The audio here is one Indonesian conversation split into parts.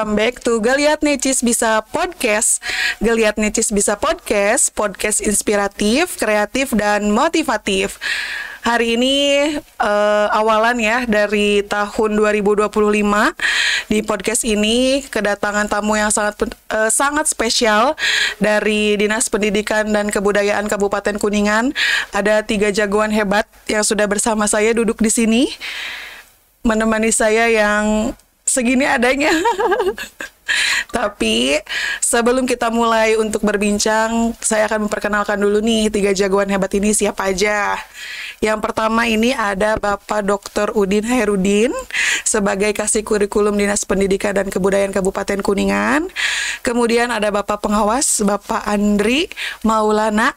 welcome back to Geliat Necis Bisa Podcast. Geliat Necis Bisa Podcast, podcast inspiratif, kreatif, dan motivatif. Hari ini awalan ya dari tahun 2025. Di podcast ini kedatangan tamu yang sangat spesial dari Dinas Pendidikan dan Kebudayaan Kabupaten Kuningan. Ada 3 jagoan hebat yang sudah bersama saya duduk di sini, menemani saya yang segini adanya. Tapi sebelum kita mulai untuk berbincang, saya akan memperkenalkan dulu nih 3 jagoan hebat ini siapa aja. Yang pertama ini ada Bapak Dr. Udin Hairudin sebagai Kasih Kurikulum Dinas Pendidikan dan Kebudayaan Kabupaten Kuningan. Kemudian ada Bapak Pengawas, Bapak Andri Maulana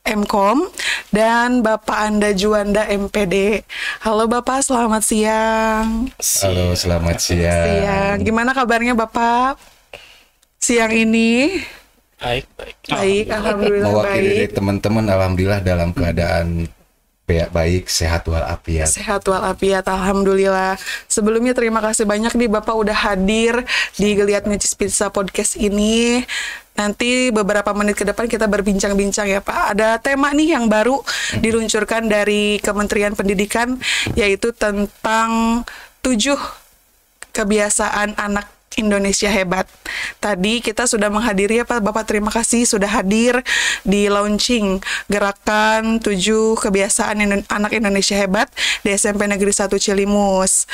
Mkom, dan Bapak Anda Juanda MPD. Halo Bapak, selamat siang. Halo, selamat siang. Gimana kabarnya Bapak siang ini? Baik. Alhamdulillah Mewakili baik. teman-teman, alhamdulillah dalam keadaan baik, sehat walafiat. Sehat walafiat, alhamdulillah. Sebelumnya terima kasih banyak nih Bapak udah hadir di Geliat Necis Bisa Podcast ini. Nanti beberapa menit ke depan kita berbincang-bincang ya Pak. Ada tema nih yang baru diluncurkan dari Kementerian Pendidikan, yaitu tentang 7 kebiasaan anak Indonesia hebat. Tadi kita sudah menghadiri ya Pak. Bapak terima kasih sudah hadir di launching gerakan 7 kebiasaan anak Indonesia hebat di SMP Negeri 1 Cilimus.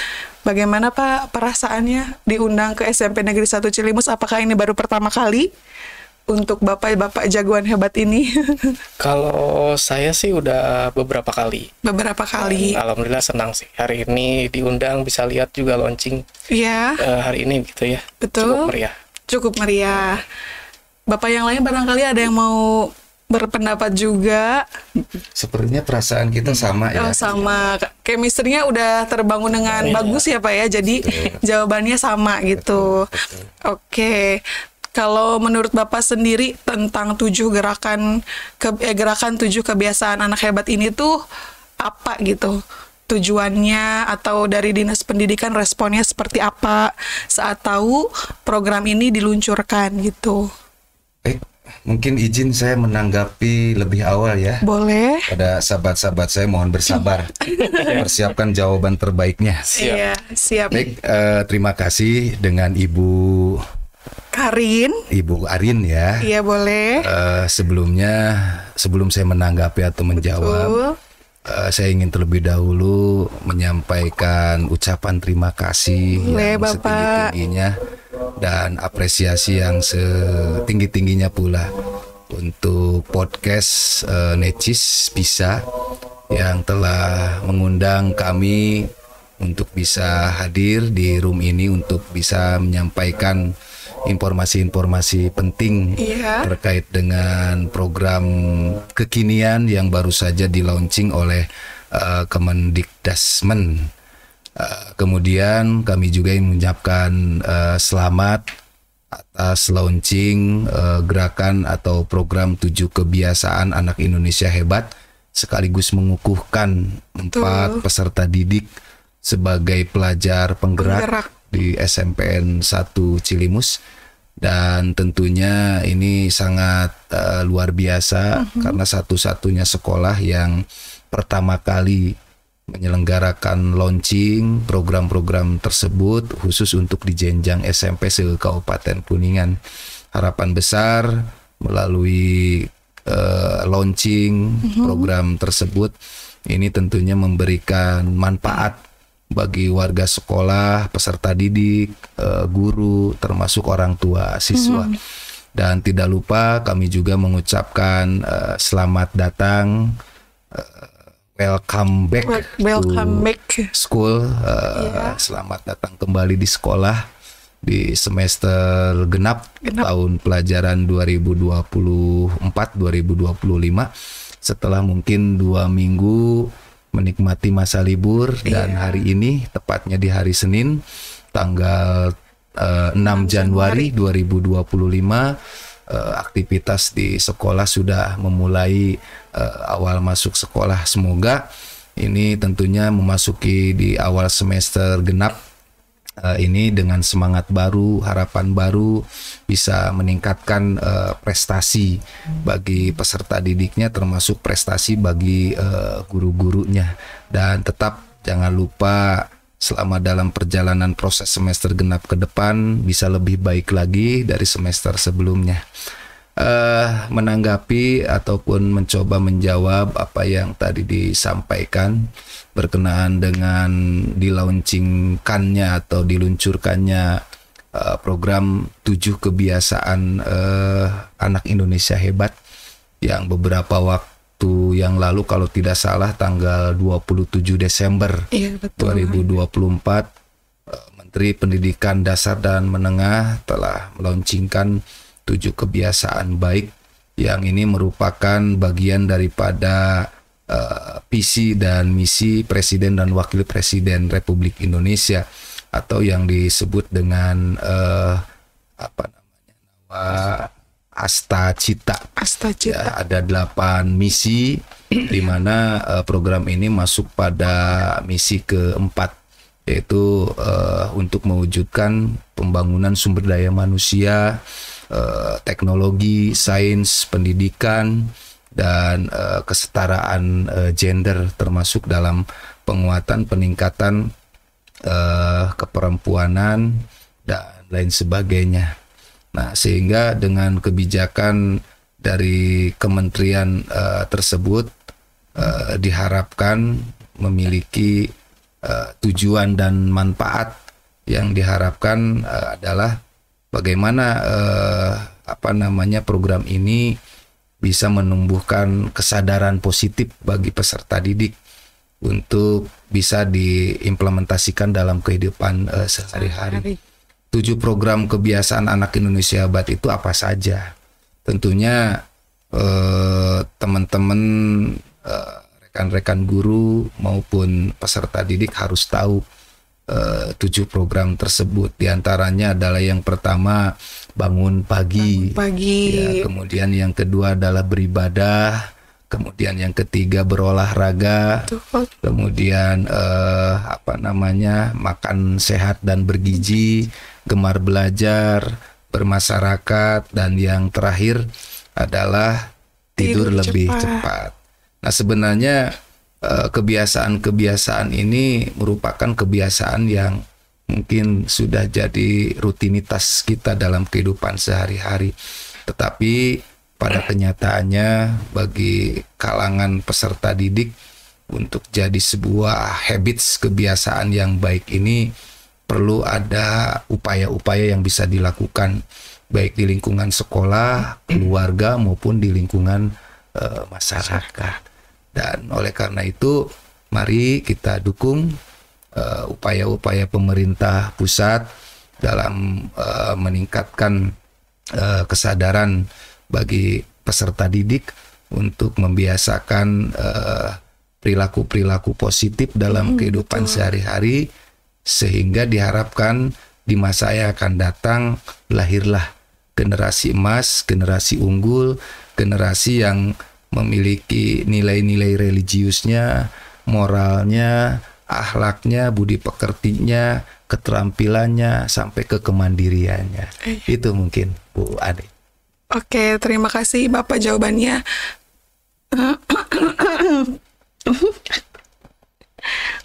Bagaimana Pak perasaannya diundang ke SMP Negeri 1 Cilimus? Apakah ini baru pertama kali untuk bapak-bapak jagoan hebat ini? Kalau saya sih udah beberapa kali. Alhamdulillah senang sih. Hari ini diundang, bisa lihat juga launching. Iya. Hari ini gitu ya. Betul. Cukup meriah. Bapak yang lain barangkali ada yang mau berpendapat juga. Sepertinya perasaan kita sama ya. Sama. Chemistry-nya udah terbangun dengan bagus ya Pak ya. Jadi jawabannya sama gitu. Betul. Oke. Kalau menurut Bapak sendiri tentang 7 gerakan 7 kebiasaan anak hebat ini tuh apa gitu? Tujuannya atau dari Dinas Pendidikan responnya seperti apa saat tahu program ini diluncurkan gitu? Mungkin izin saya menanggapi lebih awal ya. Boleh. Pada sahabat-sahabat saya mohon bersabar. Persiapkan jawaban terbaiknya. Siap. Baik, terima kasih dengan Ibu Arin ya. Iya boleh. Sebelum saya menanggapi atau menjawab, saya ingin terlebih dahulu menyampaikan ucapan terima kasih yang setinggi-tingginya dan apresiasi yang setinggi-tingginya pula untuk podcast Necis Bisa yang telah mengundang kami untuk bisa hadir di room ini untuk bisa menyampaikan informasi-informasi penting terkait dengan program kekinian yang baru saja di-launching oleh Kemendikdasmen. Kemudian kami juga ingin mengucapkan selamat atas launching gerakan atau program 7 kebiasaan anak Indonesia hebat, sekaligus mengukuhkan 4 peserta didik sebagai pelajar penggerak di SMPN 1 Cilimus. Dan tentunya ini sangat luar biasa karena satu-satunya sekolah yang pertama kali menyelenggarakan launching program-program tersebut khusus untuk di jenjang SMP se-Kabupaten Kuningan. Harapan besar melalui launching program tersebut ini tentunya memberikan manfaat bagi warga sekolah, peserta didik, guru, termasuk orang tua siswa. Dan tidak lupa kami juga mengucapkan selamat datang, welcome back to school. Selamat datang kembali di sekolah di semester genap tahun pelajaran 2024-2025. Setelah mungkin 2 minggu menikmati masa libur dan hari ini tepatnya di hari Senin tanggal 6 Januari 2025 aktivitas di sekolah sudah memulai awal masuk sekolah. Semoga ini tentunya memasuki di awal semester genap ini dengan semangat baru, harapan baru bisa meningkatkan prestasi bagi peserta didiknya, termasuk prestasi bagi guru-gurunya. Dan tetap jangan lupa selama dalam perjalanan proses semester genap ke depan bisa lebih baik lagi dari semester sebelumnya. Menanggapi ataupun mencoba menjawab apa yang tadi disampaikan berkenaan dengan diluncurkannya atau diluncurkannya program 7 kebiasaan anak Indonesia hebat yang beberapa waktu yang lalu kalau tidak salah tanggal 27 Desember 2024 Menteri Pendidikan Dasar dan Menengah telah melaunchingkan 7 kebiasaan baik yang ini merupakan bagian daripada visi dan misi Presiden dan Wakil Presiden Republik Indonesia atau yang disebut dengan Asta Cita. Ya, ada 8 misi di mana program ini masuk pada misi keempat, yaitu untuk mewujudkan pembangunan sumber daya manusia, teknologi, sains, pendidikan, dan kesetaraan gender, termasuk dalam penguatan peningkatan keperempuanan dan lain sebagainya. Nah, sehingga dengan kebijakan dari kementerian tersebut diharapkan memiliki tujuan dan manfaat yang diharapkan adalah bagaimana program ini bisa menumbuhkan kesadaran positif bagi peserta didik untuk bisa diimplementasikan dalam kehidupan sehari-hari. 7 program kebiasaan anak Indonesia hebat itu apa saja? Tentunya teman-teman rekan-rekan guru maupun peserta didik harus tahu 7 program tersebut. Di antaranya adalah yang pertama bangun pagi. Ya, kemudian yang kedua adalah beribadah, kemudian yang ketiga berolahraga, kemudian makan sehat dan bergizi, gemar belajar, bermasyarakat, dan yang terakhir adalah tidur lebih cepat. Nah, sebenarnya kebiasaan-kebiasaan ini merupakan kebiasaan yang mungkin sudah jadi rutinitas kita dalam kehidupan sehari-hari. Tetapi pada kenyataannya bagi kalangan peserta didik untuk jadi sebuah habits kebiasaan yang baik ini perlu ada upaya-upaya yang bisa dilakukan baik di lingkungan sekolah, keluarga maupun di lingkungan masyarakat. Dan oleh karena itu, mari kita dukung upaya-upaya pemerintah pusat dalam meningkatkan kesadaran bagi peserta didik untuk membiasakan perilaku-perilaku positif dalam kehidupan sehari-hari, sehingga diharapkan di masa yang akan datang lahirlah generasi emas, generasi unggul, generasi yang memiliki nilai-nilai religiusnya, moralnya, akhlaknya, budi pekertinya, keterampilannya, sampai ke kemandiriannya. Itu mungkin Bu Ade. Oke, terima kasih Bapak jawabannya.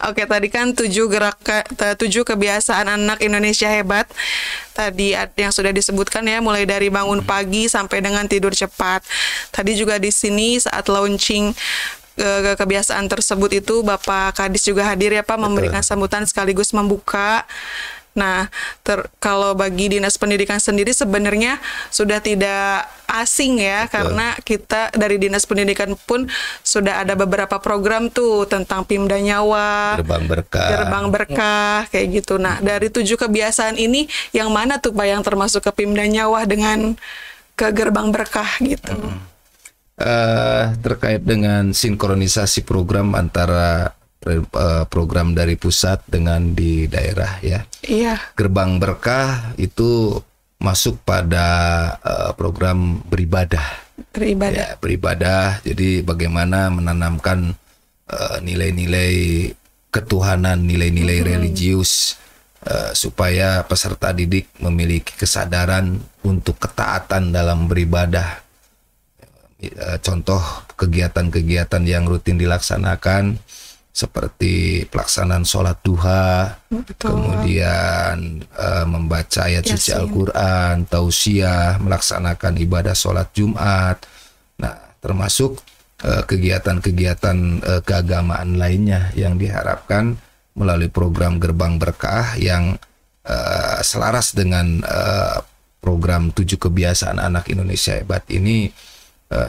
Oke, tadi kan 7 kebiasaan anak Indonesia hebat. Tadi yang sudah disebutkan ya, mulai dari bangun pagi sampai dengan tidur cepat. Tadi juga di sini saat launching kebiasaan tersebut itu Bapak Kadis juga hadir ya Pak, memberikan sambutan sekaligus membuka. Nah, kalau bagi Dinas Pendidikan sendiri sebenarnya sudah tidak asing ya, karena kita dari Dinas Pendidikan pun sudah ada beberapa program tuh tentang Pimda Nyawa, Gerbang Berkah, kayak gitu. Nah, dari 7 kebiasaan ini, yang mana tuh Pak yang termasuk ke Pimda Nyawa dengan ke Gerbang Berkah gitu? Terkait dengan sinkronisasi program antara program dari pusat dengan di daerah ya. Iya. Gerbang Berkah itu masuk pada program beribadah. Ya, beribadah. Jadi bagaimana menanamkan nilai-nilai ketuhanan, nilai-nilai religius supaya peserta didik memiliki kesadaran untuk ketaatan dalam beribadah. Contoh kegiatan-kegiatan yang rutin dilaksanakan seperti pelaksanaan sholat duha, kemudian membaca ayat suci Al-Quran, tausiah, melaksanakan ibadah sholat Jumat. Nah, termasuk kegiatan-kegiatan keagamaan lainnya yang diharapkan melalui program Gerbang Berkah yang selaras dengan program 7 Kebiasaan Anak Indonesia Hebat ini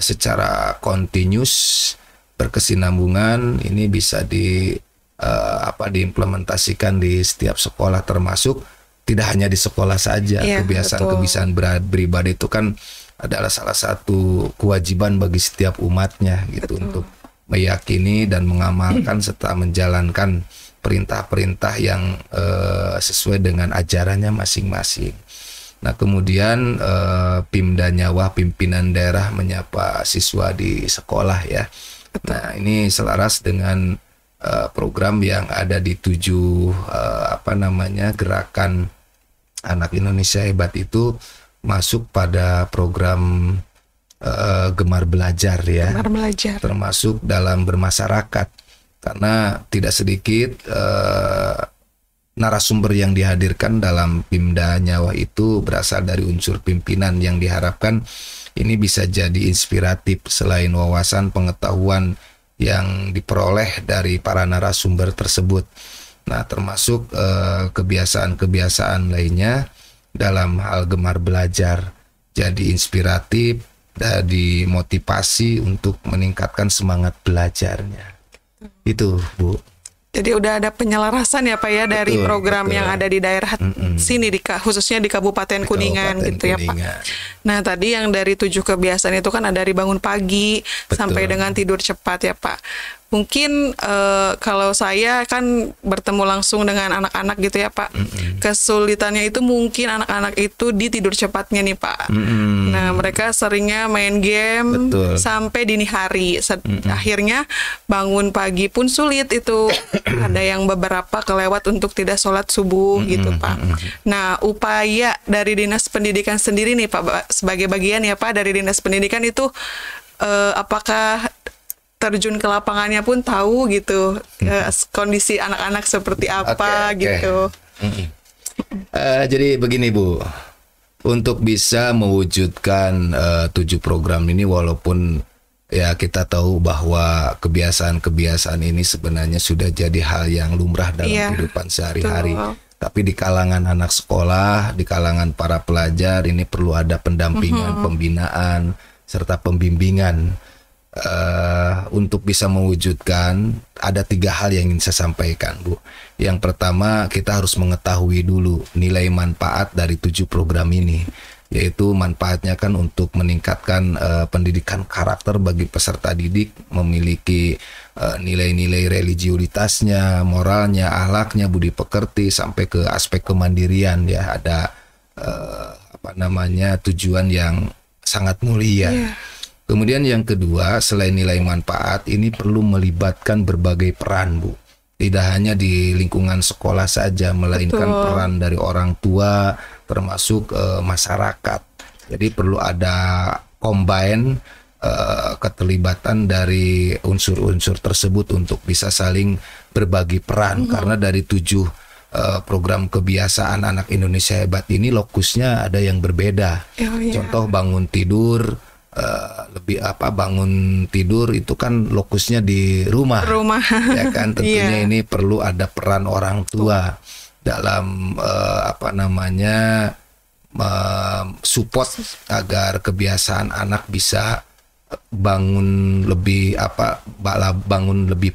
secara kontinus berkesinambungan. Ini bisa diimplementasikan di setiap sekolah, termasuk tidak hanya di sekolah saja. Kebiasaan-kebiasaan beribadah itu kan adalah salah satu kewajiban bagi setiap umatnya gitu, untuk meyakini dan mengamalkan serta menjalankan perintah-perintah yang sesuai dengan ajarannya masing-masing. Nah, kemudian Pimda Nyawa, pimpinan daerah menyapa siswa di sekolah ya. Nah, ini selaras dengan program yang ada di 7 gerakan Anak Indonesia Hebat itu masuk pada program Gemar Belajar ya. Gemar Belajar. Termasuk dalam bermasyarakat, karena tidak sedikit narasumber yang dihadirkan dalam Pimda Nyawa itu berasal dari unsur pimpinan yang diharapkan ini bisa jadi inspiratif selain wawasan pengetahuan yang diperoleh dari para narasumber tersebut. Nah, termasuk kebiasaan-kebiasaan lainnya dalam hal gemar belajar, jadi inspiratif dan dimotivasi untuk meningkatkan semangat belajarnya. Itu, Bu. Jadi udah ada penyelarasan ya Pak ya dari program yang ada di daerah sini, khususnya di Kabupaten Kuningan gitu ya Pak. Nah, tadi yang dari 7 kebiasaan itu kan ada dari bangun pagi sampai dengan tidur cepat ya Pak. Mungkin kalau saya kan bertemu langsung dengan anak-anak gitu ya Pak. Kesulitannya itu mungkin anak-anak itu di tidur cepatnya nih Pak. Nah, mereka seringnya main game sampai dini hari. Akhirnya bangun pagi pun sulit itu. Ada yang beberapa kelewat untuk tidak sholat subuh gitu Pak. Nah, upaya dari Dinas Pendidikan sendiri nih Pak, sebagai bagian ya Pak dari Dinas Pendidikan itu apakah terjun ke lapangannya pun tahu gitu kondisi anak-anak seperti apa gitu. Jadi begini Bu, untuk bisa mewujudkan 7 program ini, walaupun ya kita tahu bahwa kebiasaan-kebiasaan ini sebenarnya sudah jadi hal yang lumrah dalam kehidupan sehari-hari. Tapi di kalangan anak sekolah, di kalangan para pelajar ini perlu ada pendampingan, pembinaan, serta pembimbingan. Untuk bisa mewujudkan, ada 3 hal yang ingin saya sampaikan Bu. Yang pertama, kita harus mengetahui dulu nilai manfaat dari 7 program ini, yaitu manfaatnya kan untuk meningkatkan pendidikan karakter bagi peserta didik, memiliki nilai-nilai religiulitasnya, moralnya, akhlaknya, budi pekerti, sampai ke aspek kemandirian ya. Ada tujuan yang sangat mulia. Kemudian yang kedua, selain nilai manfaat, ini perlu melibatkan berbagai peran Bu. Tidak hanya di lingkungan sekolah saja, melainkan peran dari orang tua, termasuk masyarakat. Jadi perlu ada combine keterlibatan dari unsur-unsur tersebut untuk bisa saling berbagi peran. Karena dari 7 program kebiasaan Anak Indonesia Hebat ini lokusnya ada yang berbeda. Contoh bangun tidur, bangun tidur itu kan lokusnya di rumah. Ya kan, tentunya ini perlu ada peran orang tua dalam support agar kebiasaan anak bisa bangun lebih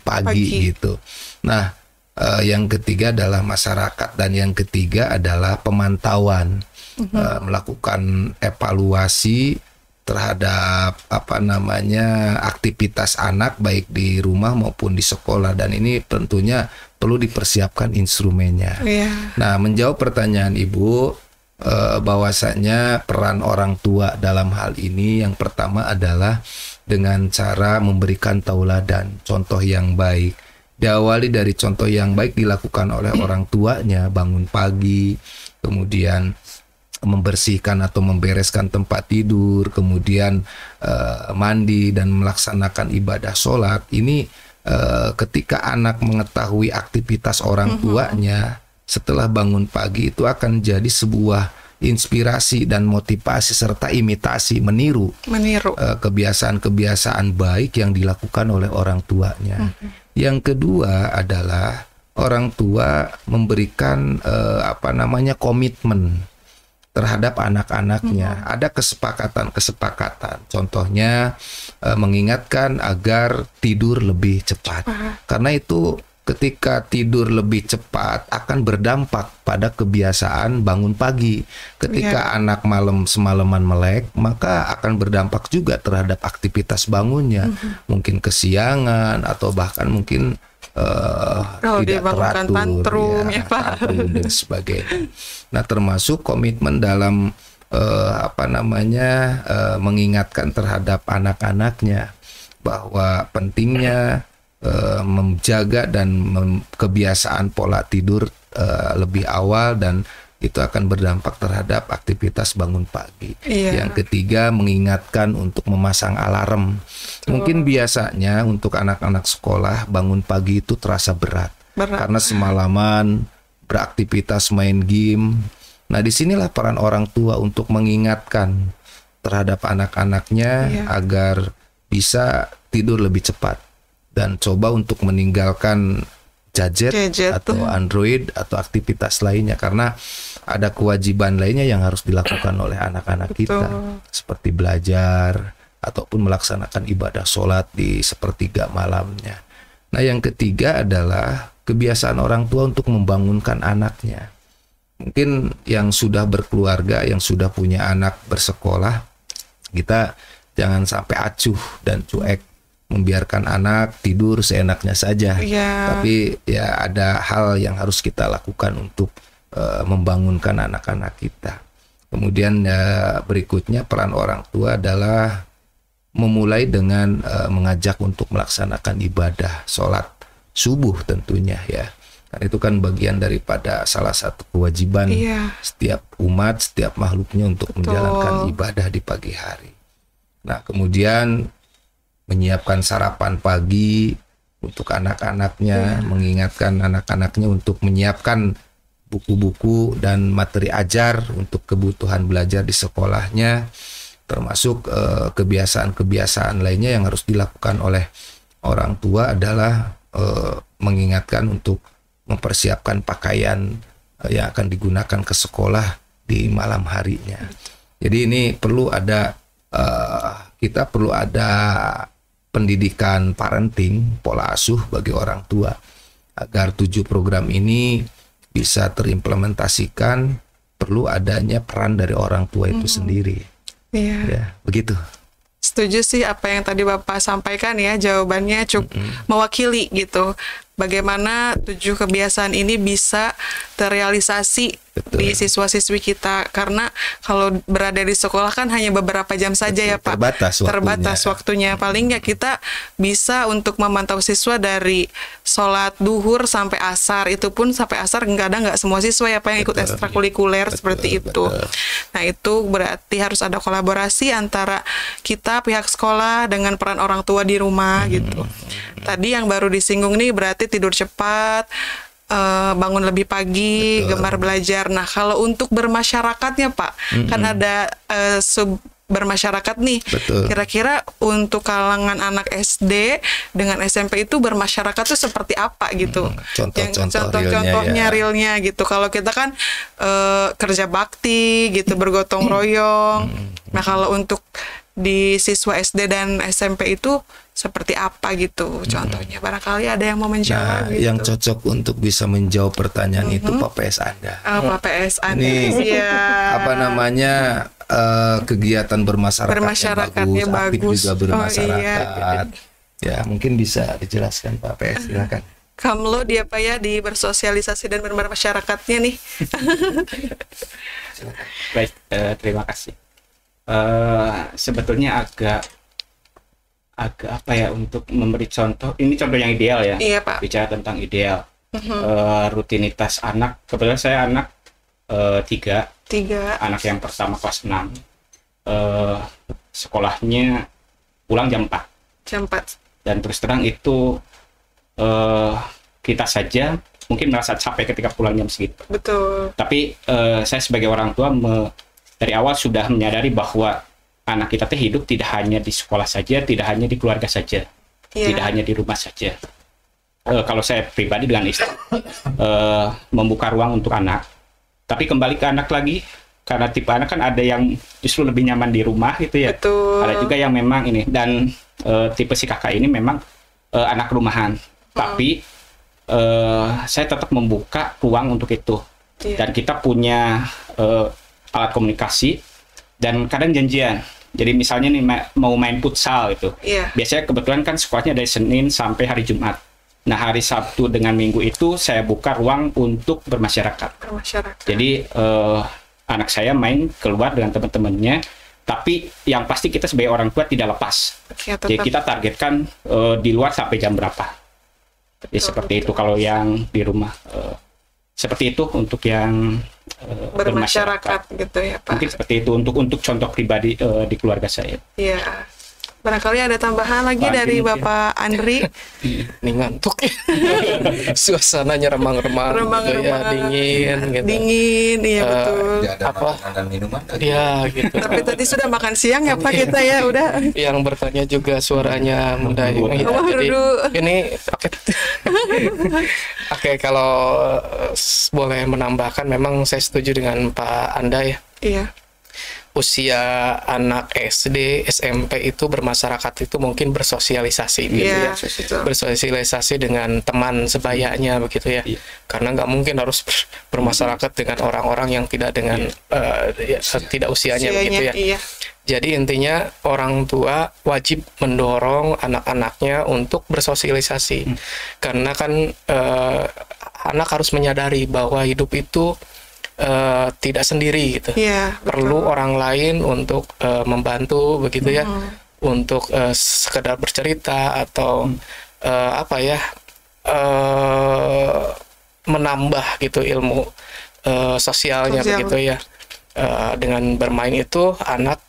pagi gitu. Nah, yang ketiga adalah masyarakat, dan yang ketiga adalah pemantauan, melakukan evaluasi terhadap aktivitas anak baik di rumah maupun di sekolah, dan ini tentunya perlu dipersiapkan instrumennya. Nah, menjawab pertanyaan Ibu, bahwasanya peran orang tua dalam hal ini yang pertama adalah dengan cara memberikan tauladan, contoh yang baik. diawali dari contoh yang baik dilakukan oleh orang tuanya, bangun pagi, kemudian membersihkan atau membereskan tempat tidur, kemudian mandi dan melaksanakan ibadah sholat. Ini ketika anak mengetahui aktivitas orang tuanya setelah bangun pagi, itu akan jadi sebuah inspirasi dan motivasi serta imitasi, meniru kebiasaan-kebiasaan baik yang dilakukan oleh orang tuanya. Yang kedua adalah orang tua memberikan komitmen terhadap anak-anaknya. Ada kesepakatan. Contohnya mengingatkan agar tidur lebih cepat. Karena itu ketika tidur lebih cepat akan berdampak pada kebiasaan bangun pagi. Ketika anak malam semalaman melek, maka akan berdampak juga terhadap aktivitas bangunnya. Mungkin kesiangan atau bahkan mungkin tidak teratur, tantrum, tantrum dan sebagainya. Nah, termasuk komitmen dalam mengingatkan terhadap anak-anaknya bahwa pentingnya menjaga dan kebiasaan pola tidur lebih awal, dan itu akan berdampak terhadap aktivitas bangun pagi. Yang ketiga, mengingatkan untuk memasang alarm. Mungkin biasanya untuk anak-anak sekolah bangun pagi itu terasa berat. Karena semalaman beraktivitas main game. Nah, disinilah peran orang tua untuk mengingatkan terhadap anak-anaknya agar bisa tidur lebih cepat dan coba untuk meninggalkan gadget atau Android atau aktivitas lainnya, karena ada kewajiban lainnya yang harus dilakukan oleh anak-anak kita, seperti belajar ataupun melaksanakan ibadah sholat di sepertiga malamnya. Nah, yang ketiga adalah kebiasaan orang tua untuk membangunkan anaknya. Mungkin yang sudah berkeluarga, yang sudah punya anak bersekolah, kita jangan sampai acuh dan cuek membiarkan anak tidur seenaknya saja. Tapi ya ada hal yang harus kita lakukan untuk membangunkan anak-anak kita. Kemudian berikutnya peran orang tua adalah memulai dengan mengajak untuk melaksanakan ibadah sholat subuh tentunya ya. Dan itu kan bagian daripada salah satu kewajiban setiap umat, setiap makhluknya untuk menjalankan ibadah di pagi hari. Nah, kemudian menyiapkan sarapan pagi untuk anak-anaknya, mengingatkan anak-anaknya untuk menyiapkan buku-buku dan materi ajar untuk kebutuhan belajar di sekolahnya, termasuk kebiasaan-kebiasaan lainnya yang harus dilakukan oleh orang tua adalah mengingatkan untuk mempersiapkan pakaian yang akan digunakan ke sekolah di malam harinya. Jadi ini perlu ada kita perlu ada pendidikan parenting, pola asuh bagi orang tua agar 7 program ini bisa terimplementasikan. Perlu adanya peran dari orang tua itu sendiri. Ya, begitu. Setuju sih apa yang tadi Bapak sampaikan ya, jawabannya cukup mewakili gitu. Bagaimana 7 kebiasaan ini bisa terrealisasi di siswa-siswi kita, karena kalau berada di sekolah kan hanya beberapa jam saja ya Pak. Terbatas waktunya. Paling ya kita bisa untuk memantau siswa dari sholat duhur sampai asar, itu pun sampai asar nggak semua siswa ya Pak yang ikut ekstrakurikuler seperti itu. Nah, itu berarti harus ada kolaborasi antara kita pihak sekolah dengan peran orang tua di rumah gitu. Tadi yang baru disinggung nih berarti tidur cepat, bangun lebih pagi, gemar belajar. Nah, kalau untuk bermasyarakatnya Pak, kan ada sub bermasyarakat nih. Kira-kira untuk kalangan anak SD dengan SMP itu bermasyarakat tuh seperti apa gitu? Contohnya realnya gitu. Kalau kita kan kerja bakti gitu, bergotong royong. Nah, kalau untuk di siswa SD dan SMP itu seperti apa gitu contohnya? Barangkali ada yang mau menjawab. Nah, gitu. Yang cocok untuk bisa menjawab pertanyaan itu Pak PS Anda. Pak PS Anda. Ini apa namanya kegiatan bermasyarakatnya bagus, aktif juga bermasyarakat. Ya, mungkin bisa dijelaskan Pak PS, silakan. Kamlo dia Pak ya di bersosialisasi dan bermasyarakatnya nih. Baik, terima kasih. Sebetulnya agak apa ya, untuk memberi contoh. Ini contoh yang ideal ya. Iya, Pak. Bicara tentang ideal. Rutinitas anak. Kebetulan saya anak tiga. Anak yang pertama kelas 6. Sekolahnya pulang jam 4. Dan terus terang itu kita saja mungkin merasa capek ketika pulang jam segitu. Betul. Tapi saya sebagai orang tua dari awal sudah menyadari bahwa anak kita hidup tidak hanya di sekolah saja, tidak hanya di keluarga saja, tidak hanya di rumah saja. Kalau saya pribadi dengan istri membuka ruang untuk anak, tapi kembali ke anak lagi, karena tipe anak kan ada yang justru lebih nyaman di rumah gitu ya. Betul. Ada juga yang memang ini, dan tipe si kakak ini memang anak rumahan, tapi saya tetap membuka ruang untuk itu. Dan kita punya alat komunikasi dan kadang janjian. Jadi misalnya nih mau main futsal gitu. Biasanya kebetulan kan sekolahnya dari Senin sampai hari Jumat. Nah, hari Sabtu dengan Minggu itu saya buka ruang untuk bermasyarakat. Jadi anak saya main keluar dengan teman-temannya, tapi yang pasti kita sebagai orang tua tidak lepas. Jadi kita targetkan di luar sampai jam berapa. Jadi seperti itu kalau yang di rumah. Seperti itu untuk yang bermasyarakat gitu ya, Pak. Mungkin seperti itu untuk contoh pribadi di keluarga saya. Iya. Barangkali ada tambahan lagi dari Bapak Andri. Ini ngantuk ya. Suasananya remang-remang gitu ya, dingin gitu. Dingin, iya betul. Ada makanan dan minuman. Ya gitu. Tapi tadi sudah makan siang ya Pak kita ya, udah. Yang bertanya juga suaranya mendayung. Jadi ini oke, kalau boleh menambahkan, memang saya setuju dengan Pak Anda ya. Iya. Usia anak SD, SMP itu bermasyarakat itu mungkin bersosialisasi gitu ya. Bersosialisasi dengan teman sebayanya begitu ya. Karena nggak mungkin harus bermasyarakat dengan orang-orang yang tidak dengan tidak usianya begitu ya. Jadi intinya orang tua wajib mendorong anak-anaknya untuk bersosialisasi. Karena kan anak harus menyadari bahwa hidup itu tidak sendiri gitu. Perlu orang lain untuk membantu begitu ya, untuk sekedar bercerita atau menambah gitu ilmu sosialnya begitu ya. Dengan bermain itu anak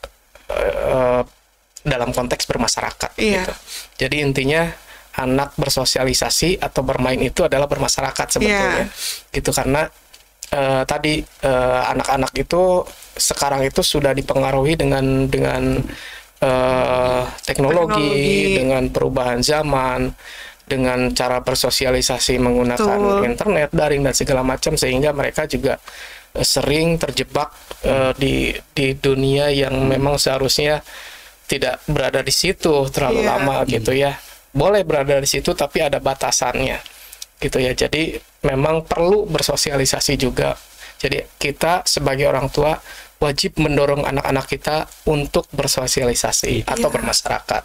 dalam konteks bermasyarakat gitu. Jadi intinya anak bersosialisasi atau bermain itu adalah bermasyarakat sebetulnya. Gitu, karena tadi anak-anak itu sekarang itu sudah dipengaruhi dengan teknologi, dengan perubahan zaman, dengan cara bersosialisasi menggunakan internet, daring dan segala macam, sehingga mereka juga sering terjebak di dunia yang memang seharusnya tidak berada di situ terlalu lama gitu ya. Boleh berada di situ tapi ada batasannya gitu ya. Jadi memang perlu bersosialisasi juga. Jadi kita sebagai orang tua wajib mendorong anak-anak kita untuk bersosialisasi atau bermasyarakat.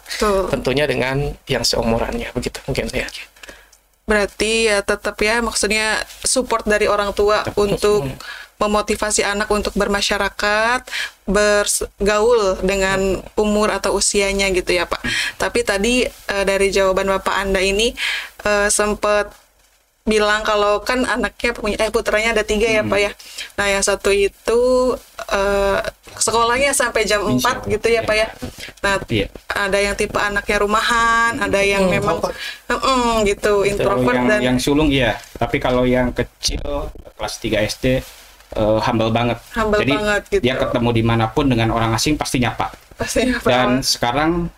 Tentunya dengan yang seumurannya begitu mungkin ya. Berarti ya tetap ya, maksudnya support dari orang tua untuk memotivasi anak untuk bermasyarakat, bergaul dengan umur atau usianya gitu ya Pak. Tapi tadi dari jawaban Bapak Anda ini sempat bilang kalau kan anaknya putranya ada 3 ya Pak ya. Nah yang satu itu sekolahnya sampai jam 4 gitu ya Pak ya. Nah ada yang tipe anaknya rumahan, ada yang memang gitu introvert yang sulung iya. Tapi kalau yang kecil kelas 3 SD humble banget. Jadi banget, gitu. Dia ketemu dimanapun dengan orang asing pasti nyapa. Dan sekarang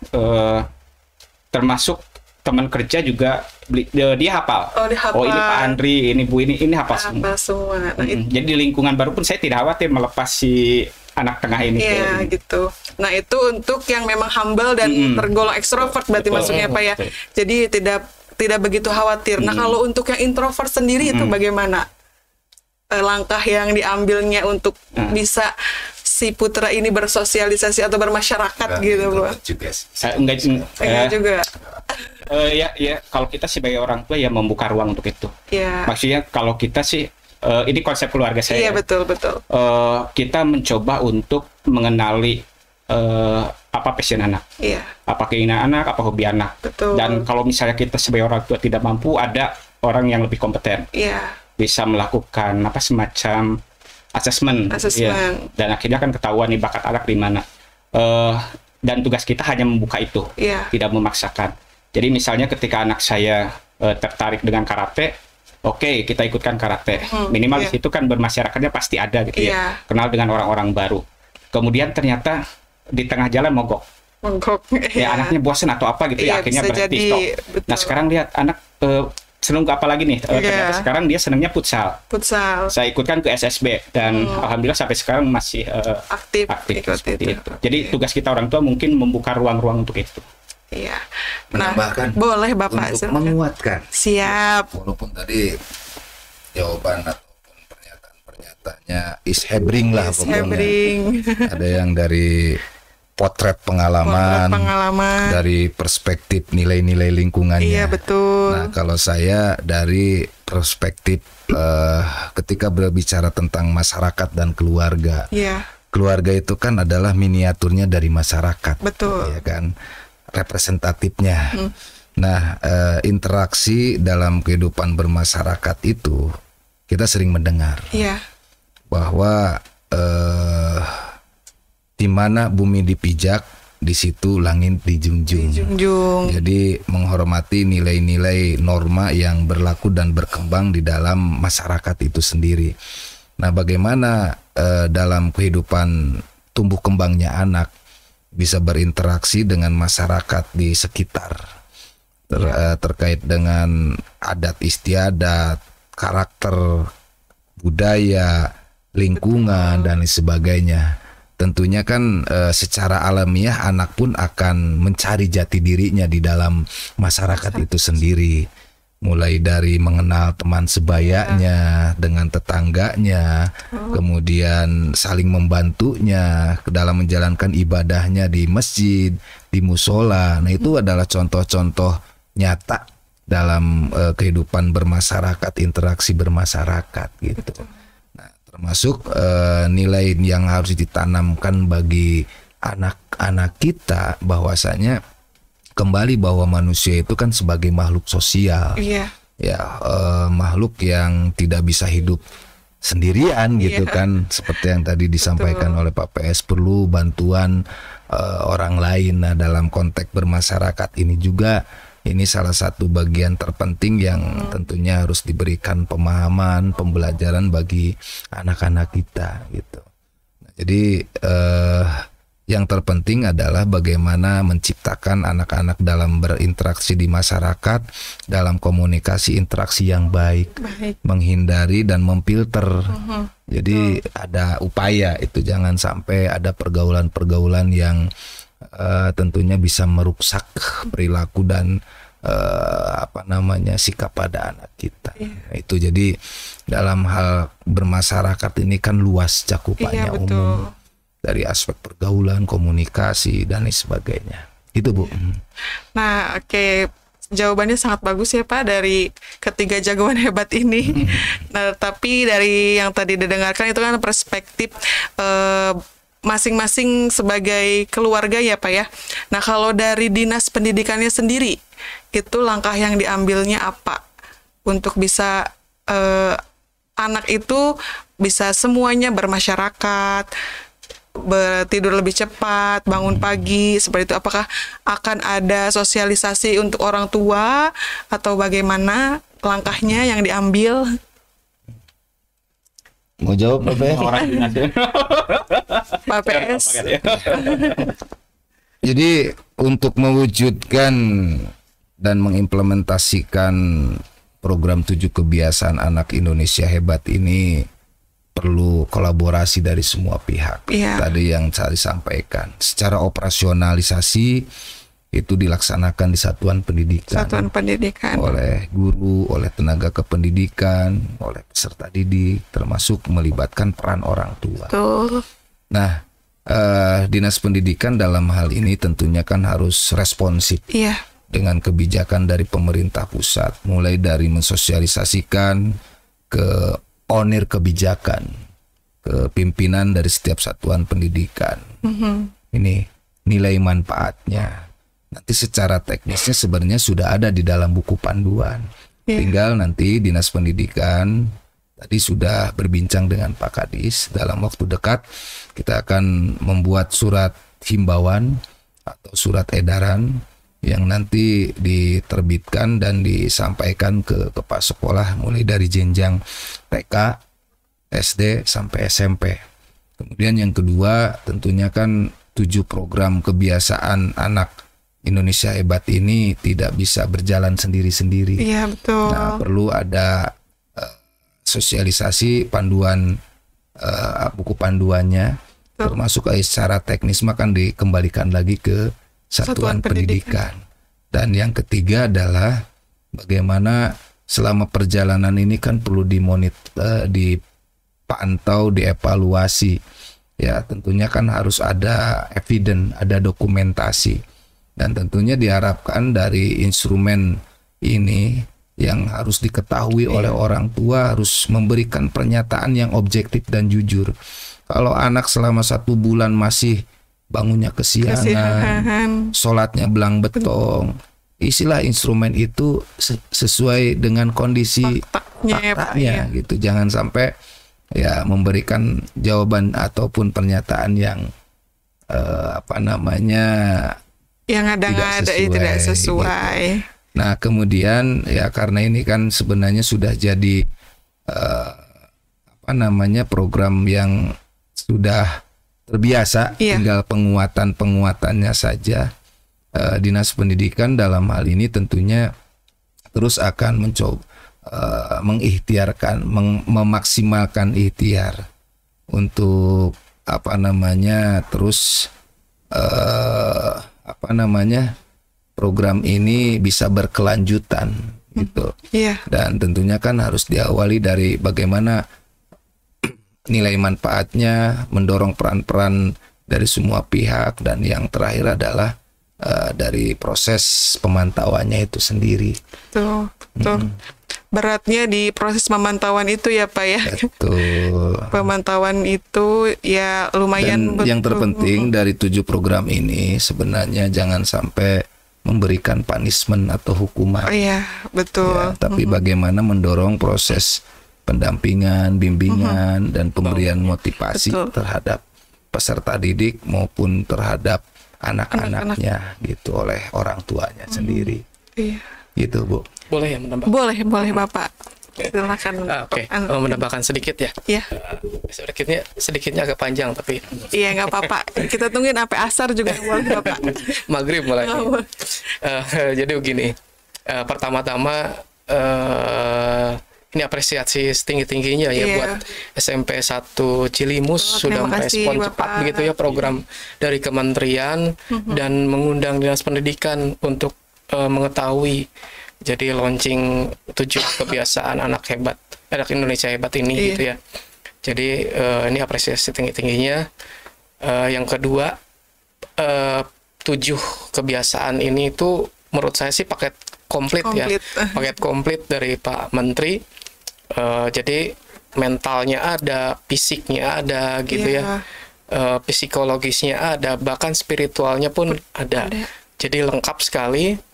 termasuk teman kerja juga dia hafal. Oh ini Pak Andri, ini Bu ini hafal semua. Nah, jadi di lingkungan baru pun saya tidak khawatir melepas si anak tengah ini. Iya gitu. Nah itu untuk yang memang humble dan tergolong ekstrovert berarti masuknya Pak ya. Jadi tidak begitu khawatir. Nah kalau untuk yang introvert sendiri itu bagaimana langkah yang diambilnya untuk bisa si putra ini bersosialisasi atau bermasyarakat gitu Bu? Enggak juga. Ya kalau kita sebagai orang tua ya membuka ruang untuk itu. Maksudnya kalau kita sih ini konsep keluarga saya. Iya betul. Kita mencoba untuk mengenali apa passion anak, Iya. apa keinginan anak, apa hobi anak. Betul. Dan kalau misalnya kita sebagai orang tua tidak mampu, ada orang yang lebih kompeten, Iya. bisa melakukan apa semacam assessment. Ya. Dan akhirnya kan ketahuan nih bakat anak di mana. Dan tugas kita hanya membuka itu, Iya. tidak memaksakan. Jadi misalnya ketika anak saya tertarik dengan karate, oke, kita ikutkan karate. Minimal di situ kan bermasyarakatnya pasti ada gitu ya. Kenal dengan orang-orang baru. Kemudian ternyata di tengah jalan mogok. Ya anaknya bosan atau apa gitu ya, akhirnya berhenti stop. Nah sekarang lihat anak seneng apa lagi nih? Ternyata sekarang dia senangnya futsal. Saya ikutkan ke SSB dan alhamdulillah sampai sekarang masih aktif seperti itu. Jadi tugas kita orang tua mungkin membuka ruang-ruang untuk itu. Iya. Menambahkan boleh Bapak untuk menguatkan. Siap. Walaupun tadi jawaban ataupun pernyataan-pernyataannya is hebring lah pokoknya. Ada yang dari potret pengalaman, dari perspektif nilai-nilai lingkungannya. Iya betul. Nah kalau saya dari perspektif ketika berbicara tentang masyarakat dan keluarga. Iya. Keluarga itu kan adalah miniaturnya dari masyarakat. Betul. Ya kan, representatifnya. Nah interaksi dalam kehidupan bermasyarakat itu kita sering mendengar. Iya. Bahwa di mana bumi dipijak, di situ langit dijunjung. Jadi menghormati nilai-nilai norma yang berlaku dan berkembang di dalam masyarakat itu sendiri. Nah, bagaimana dalam kehidupan tumbuh kembangnya anak bisa berinteraksi dengan masyarakat di sekitar terkait dengan adat istiadat, karakter, budaya, lingkungan dan sebagainya. Tentunya kan secara alamiah anak pun akan mencari jati dirinya di dalam masyarakat itu sendiri. Mulai dari mengenal teman sebayanya dengan tetangganya, kemudian saling membantunya dalam menjalankan ibadahnya di masjid, di musola. Nah itu adalah contoh-contoh nyata dalam kehidupan bermasyarakat, interaksi bermasyarakat gitu. Termasuk nilai yang harus ditanamkan bagi anak-anak kita, bahwasanya kembali bahwa manusia itu kan sebagai makhluk sosial. Iya. Ya makhluk yang tidak bisa hidup sendirian gitu kan, seperti yang tadi disampaikan oleh Pak PS, perlu bantuan orang lain. Nah dalam konteks bermasyarakat ini juga ini salah satu bagian terpenting yang tentunya harus diberikan pemahaman, pembelajaran bagi anak-anak kita gitu. Nah, jadi yang terpenting adalah bagaimana menciptakan anak-anak dalam berinteraksi di masyarakat, dalam komunikasi interaksi yang baik. Menghindari dan memfilter. Jadi ada upaya itu, jangan sampai ada pergaulan-pergaulan yang tentunya bisa merusak perilaku dan sikap pada anak kita. Itu jadi dalam hal bermasyarakat ini kan luas cakupannya, umum, dari aspek pergaulan, komunikasi dan sebagainya. Itu Bu. Nah oke, jawabannya sangat bagus ya Pak dari ketiga jagoan hebat ini. Nah tapi dari yang tadi didengarkan itu kan perspektif masing-masing sebagai keluarga ya Pak ya. Nah kalau dari dinas pendidikannya sendiri, itu langkah yang diambilnya apa untuk bisa anak itu bisa semuanya bermasyarakat, tidur lebih cepat, bangun pagi, seperti itu. Apakah akan ada sosialisasi untuk orang tua atau bagaimana langkahnya yang diambil? Mau jawab Pak PS? Pak PS. Jadi untuk mewujudkan dan mengimplementasikan program 7 kebiasaan anak Indonesia hebat ini perlu kolaborasi dari semua pihak. Tadi yang saya sampaikan, secara operasionalisasi itu dilaksanakan di satuan pendidikan, oleh guru, oleh tenaga kependidikan, oleh peserta didik, termasuk melibatkan peran orang tua. Nah, dinas pendidikan dalam hal ini tentunya kan harus responsif dengan kebijakan dari pemerintah pusat, mulai dari mensosialisasikan ke onir kebijakan, ke pimpinan dari setiap satuan pendidikan. Ini nilai manfaatnya. Nanti secara teknisnya sebenarnya sudah ada di dalam buku panduan. Tinggal nanti Dinas Pendidikan tadi sudah berbincang dengan Pak Kadis, dalam waktu dekat kita akan membuat surat himbauan atau surat edaran yang nanti diterbitkan dan disampaikan ke kepala sekolah mulai dari jenjang TK, SD sampai SMP. Kemudian yang kedua tentunya kan 7 program kebiasaan anak Indonesia Hebat ini tidak bisa berjalan sendiri-sendiri. Iya, betul. Nah, perlu ada sosialisasi panduan, buku panduannya, termasuk secara teknis akan dikembalikan lagi ke satuan pendidikan. Dan yang ketiga adalah bagaimana selama perjalanan ini kan perlu dipantau, dievaluasi. Ya, tentunya kan harus ada evidence, ada dokumentasi. Dan tentunya diharapkan dari instrumen ini yang harus diketahui oleh orang tua harus memberikan pernyataan yang objektif dan jujur. Kalau anak selama 1 bulan masih bangunnya kesiangan, sholatnya belang betong, istilah instrumen itu sesuai dengan kondisi faktanya gitu. Jangan sampai ya memberikan jawaban ataupun pernyataan yang yang ada tidak sesuai. Gitu. Nah, kemudian ya karena ini kan sebenarnya sudah jadi program yang sudah terbiasa, tinggal penguatannya saja. Dinas Pendidikan dalam hal ini tentunya terus akan mencoba mengikhtiarkan, memaksimalkan ikhtiar untuk terus program ini bisa berkelanjutan gitu. Dan tentunya kan harus diawali dari bagaimana nilai manfaatnya, mendorong peran-peran dari semua pihak, dan yang terakhir adalah dari proses pemantauannya itu sendiri. Betul. Beratnya di proses pemantauan itu ya Pak ya. Betul. Pemantauan itu ya lumayan. Dan yang terpenting dari 7 program ini sebenarnya jangan sampai memberikan punishment atau hukuman. Iya, betul. Ya, tapi bagaimana mendorong proses pendampingan, bimbingan, dan pemberian motivasi terhadap peserta didik maupun terhadap anak-anaknya gitu oleh orang tuanya sendiri. Iya. Gitu, Bu. Boleh ya menambah? Boleh Bapak. Silakan. Oke. Menambahkan sedikit ya. Iya. Sedikitnya agak panjang tapi. Iya, nggak apa-apa. Kita tungguin sampai asar juga boleh Bapak. Maghrib mulai. Jadi begini. Pertama-tama ini apresiasi setinggi-tingginya ya buat SMP 1 Cilimus sudah merespon cepat begitu ya program dari kementerian dan mengundang Dinas Pendidikan untuk mengetahui. Jadi launching 7 kebiasaan anak Indonesia Hebat ini gitu ya. Jadi ini apresiasi tinggi-tingginya. Yang kedua 7 kebiasaan ini itu menurut saya sih paket komplit. Ya. Paket komplit dari Pak Menteri. Jadi mentalnya ada, fisiknya ada gitu ya. Psikologisnya ada, bahkan spiritualnya pun ada. Jadi lengkap sekali.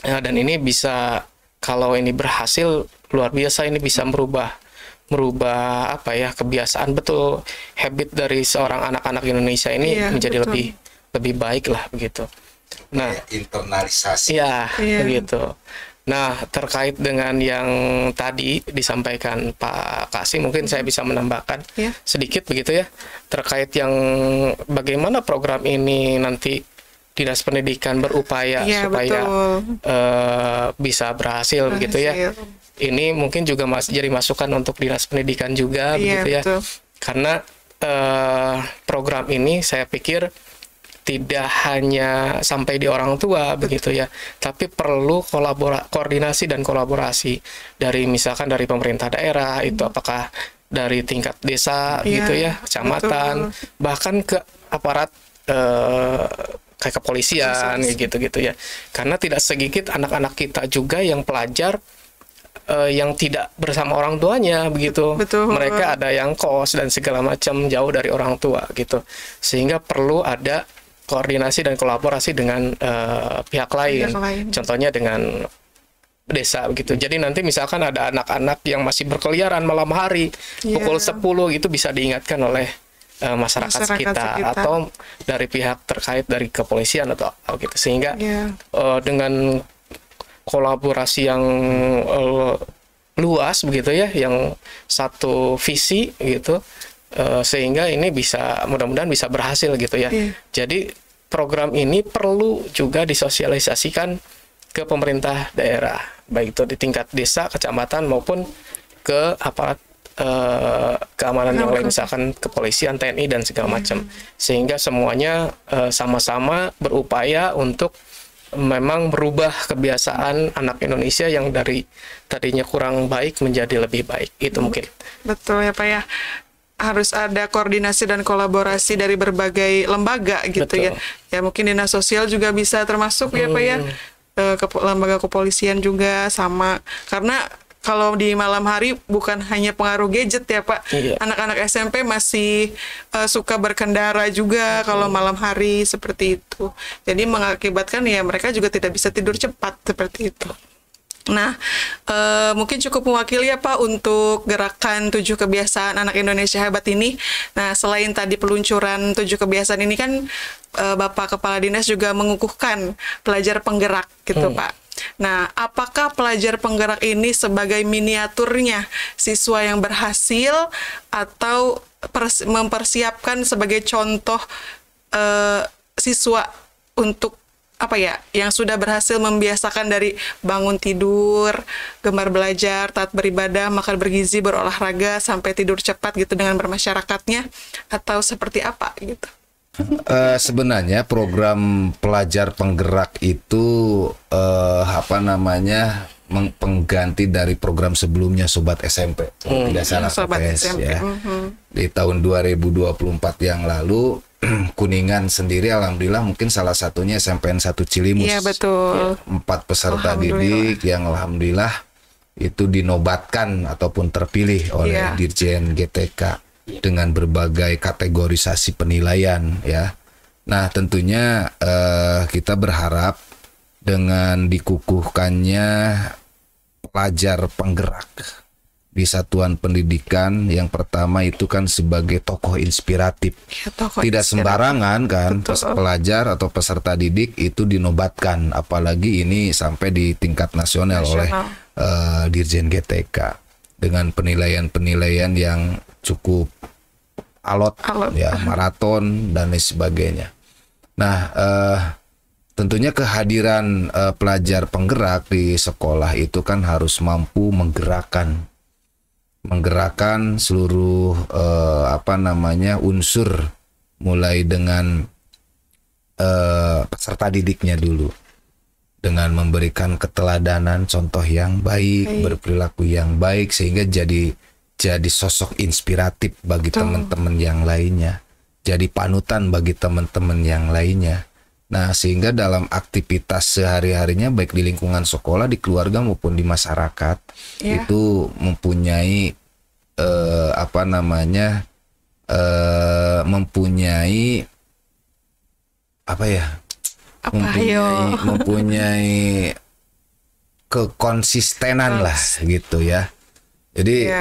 Dan ini bisa, kalau ini berhasil luar biasa, ini bisa merubah kebiasaan, betul habit dari seorang anak-anak Indonesia ini menjadi lebih baik lah begitu. Nah, internalisasi. Begitu. Nah, terkait dengan yang tadi disampaikan Pak Kasih, mungkin saya bisa menambahkan sedikit begitu ya, terkait yang bagaimana program ini nanti Dinas Pendidikan berupaya supaya bisa berhasil begitu ya. Ini mungkin juga jadi masukan untuk Dinas Pendidikan juga begitu ya. Karena program ini saya pikir tidak hanya sampai di orang tua begitu ya, tapi perlu koordinasi dan kolaborasi dari misalkan dari pemerintah daerah, itu apakah dari tingkat desa gitu ya, kecamatan, bahkan ke aparat kayak kepolisian gitu ya. Karena tidak sedikit anak-anak kita juga yang pelajar yang tidak bersama orang tuanya begitu. Mereka ada yang kos dan segala macam jauh dari orang tua gitu. Sehingga perlu ada koordinasi dan kolaborasi dengan pihak lain. Contohnya dengan desa begitu. Jadi nanti misalkan ada anak-anak yang masih berkeliaran malam hari pukul 10 itu bisa diingatkan oleh masyarakat sekitar atau dari pihak terkait dari kepolisian atau gitu, sehingga dengan kolaborasi yang luas begitu ya, yang satu visi gitu, sehingga ini bisa mudah-mudahan bisa berhasil gitu ya. Jadi program ini perlu juga disosialisasikan ke pemerintah daerah, baik itu di tingkat desa, kecamatan maupun ke aparat keamanan yang lain, misalkan kepolisian, TNI dan segala macam, sehingga semuanya sama-sama berupaya untuk memang merubah kebiasaan anak Indonesia yang dari tadinya kurang baik menjadi lebih baik. Itu mungkin. Betul ya Pak ya. Harus ada koordinasi dan kolaborasi dari berbagai lembaga gitu ya. Ya mungkin dinas sosial juga bisa termasuk ya Pak ya. Lembaga kepolisian juga sama, karena kalau di malam hari bukan hanya pengaruh gadget ya Pak, anak-anak SMP masih suka berkendara juga kalau malam hari seperti itu. Jadi mengakibatkan ya mereka juga tidak bisa tidur cepat seperti itu. Nah, mungkin cukup mewakili ya Pak untuk gerakan 7 kebiasaan anak Indonesia hebat ini. Nah, selain tadi peluncuran 7 kebiasaan ini kan Bapak Kepala Dinas juga mengukuhkan pelajar penggerak gitu Pak. Nah, apakah pelajar penggerak ini sebagai miniaturnya siswa yang berhasil atau mempersiapkan sebagai contoh siswa untuk apa ya, yang sudah berhasil membiasakan dari bangun tidur, gemar belajar, taat beribadah, makan bergizi, berolahraga, sampai tidur cepat gitu dengan bermasyarakatnya, atau seperti apa gitu? Sebenarnya program pelajar penggerak itu pengganti dari program sebelumnya Sobat SMP. Tidak salah Sobat SMP. Ya. Di tahun 2024 yang lalu Kuningan sendiri alhamdulillah mungkin salah satunya SMPN 1 Cilimus. Iya betul. 4 peserta didik yang alhamdulillah itu dinobatkan ataupun terpilih oleh Dirjen GTK dengan berbagai kategorisasi penilaian ya. Nah tentunya kita berharap dengan dikukuhkannya pelajar penggerak di satuan pendidikan, yang pertama itu kan sebagai tokoh inspiratif. Tidak sembarangan kan pelajar atau peserta didik itu dinobatkan, apalagi ini sampai di tingkat nasional oleh Dirjen GTK dengan penilaian-penilaian yang cukup alot. Ya, maraton dan lain sebagainya. Nah, tentunya kehadiran pelajar penggerak di sekolah itu kan harus mampu menggerakkan seluruh unsur, mulai dengan peserta didiknya dulu, dengan memberikan keteladanan, contoh yang baik, berperilaku yang baik, sehingga jadi sosok inspiratif bagi teman-teman yang lainnya, jadi panutan bagi teman-teman yang lainnya. Nah, sehingga dalam aktivitas sehari-harinya baik di lingkungan sekolah, di keluarga maupun di masyarakat itu mempunyai mempunyai kekonsistenan lah gitu ya. Jadi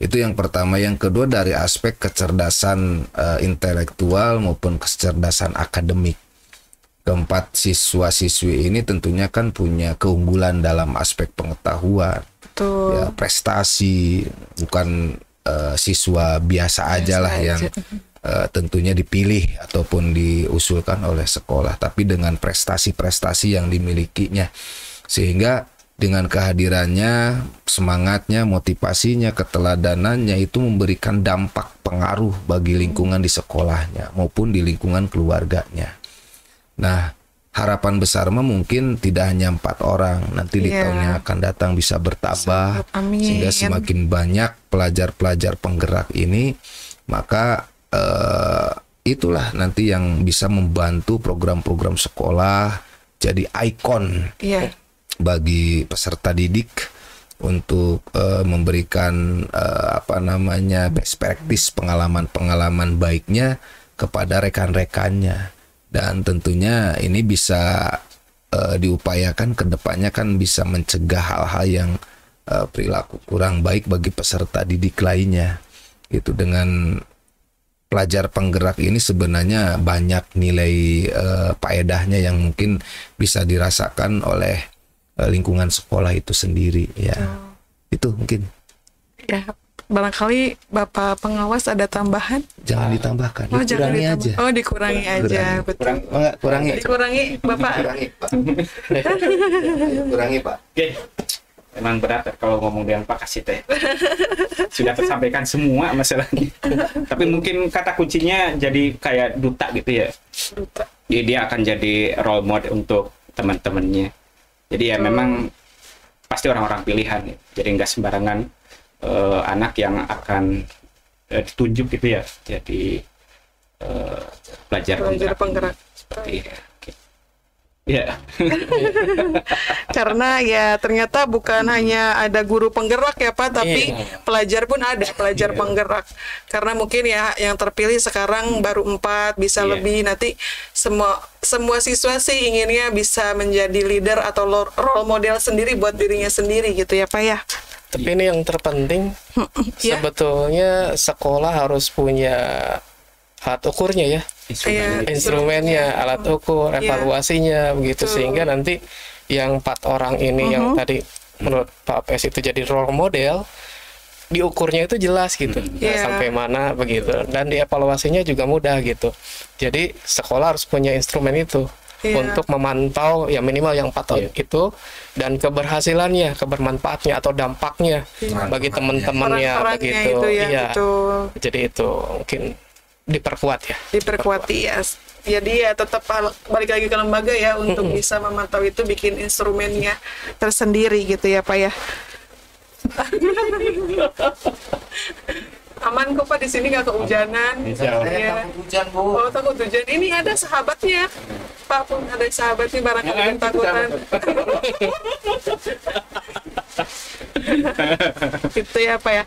itu yang pertama. Yang kedua dari aspek kecerdasan intelektual maupun kecerdasan akademik. Keempat, siswa-siswi ini tentunya kan punya keunggulan dalam aspek pengetahuan, ya, prestasi, bukan siswa biasa aja lah yang tentunya dipilih ataupun diusulkan oleh sekolah, tapi dengan prestasi-prestasi yang dimilikinya, sehingga dengan kehadirannya, semangatnya, motivasinya, keteladanannya itu memberikan dampak pengaruh bagi lingkungan di sekolahnya maupun di lingkungan keluarganya. Nah, harapan besar mah mungkin tidak hanya 4 orang, nanti di tahun yang akan datang bisa bertambah, sehingga semakin banyak pelajar-pelajar penggerak ini, maka itulah nanti yang bisa membantu program-program sekolah jadi ikon bagi peserta didik untuk memberikan best practice, pengalaman-pengalaman baiknya kepada rekan-rekannya. Dan tentunya ini bisa diupayakan ke depannya kan bisa mencegah hal-hal yang perilaku kurang baik bagi peserta didik lainnya. Itu dengan pelajar penggerak ini sebenarnya banyak nilai faedahnya yang mungkin bisa dirasakan oleh lingkungan sekolah itu sendiri ya. Itu mungkin. Ya, barangkali Bapak pengawas ada tambahan? Jangan ditambahkan, dikurangi aja. Oh, dikurangi aja, betul. Kurangi. Dikurangi, Bapak. Kurangi, Pak. Kurangi, Pak. Oke. Memang berat kalau ngomong dengan Pak Kasih teh. Sudah tersampaikan semua masalahnya. Tapi mungkin kata kuncinya jadi kayak duta gitu ya. Duta. Dia akan jadi role model untuk teman-temannya. Jadi ya memang pasti orang-orang pilihan ya. Jadi nggak sembarangan anak yang akan ditunjuk gitu ya. Jadi pelajar penggerak. Iya. Ya. Karena ya ternyata bukan hanya ada guru penggerak ya Pak, tapi pelajar pun ada pelajar penggerak. Karena mungkin ya yang terpilih sekarang baru 4, bisa lebih. Nanti semua siswa sih inginnya bisa menjadi leader atau role model sendiri buat dirinya sendiri gitu ya Pak ya. Tapi ini yang terpenting sebetulnya sekolah harus punya alat ukurnya ya. Instrumennya, alat ukur, evaluasinya begitu. Sehingga nanti yang 4 orang ini yang tadi menurut Pak PS itu jadi role model, diukurnya itu jelas gitu, sampai mana begitu, dan dievaluasinya juga mudah gitu. Jadi sekolah harus punya instrumen itu untuk memantau ya minimal yang 4 tahun itu, dan keberhasilannya, kebermanfaatnya atau dampaknya bagi teman-temannya begitu. Jadi itu mungkin diperkuat ya. Jadi ya tetap balik lagi ke lembaga ya untuk bisa memantau itu, bikin instrumennya tersendiri gitu ya Pak ya. Aman kok Pak, di sini nggak kehujanan. Saya takut hujan, Bu. Oh, takut hujan. Ini ada sahabatnya Pak, pun ada sahabatnya, barangkali ketakutan. Gitu ya Pak ya.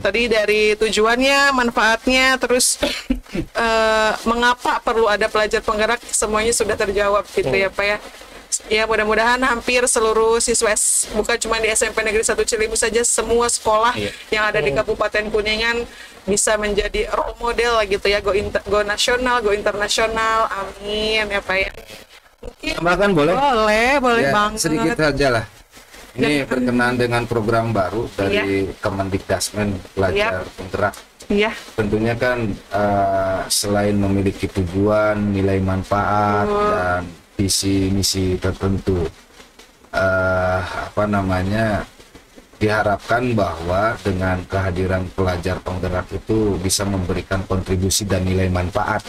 Tadi dari tujuannya, manfaatnya, terus mengapa perlu ada pelajar penggerak, semuanya sudah terjawab gitu ya Pak ya. Ya mudah-mudahan hampir seluruh siswa bukan cuma di SMP Negeri 1 Cilimu saja, semua sekolah yang ada di Kabupaten Kuningan bisa menjadi role model gitu ya, go nasional, go internasional. Amin ya Pak ya. Mungkin tambahkan boleh? Boleh Ya, banget. sedikit saja lah. Ini berkenaan dengan program baru dari Kemendikdasmen pelajar penggerak. Iya. Tentunya kan selain memiliki tujuan, nilai manfaat dan visi misi tertentu, diharapkan bahwa dengan kehadiran pelajar penggerak itu bisa memberikan kontribusi dan nilai manfaat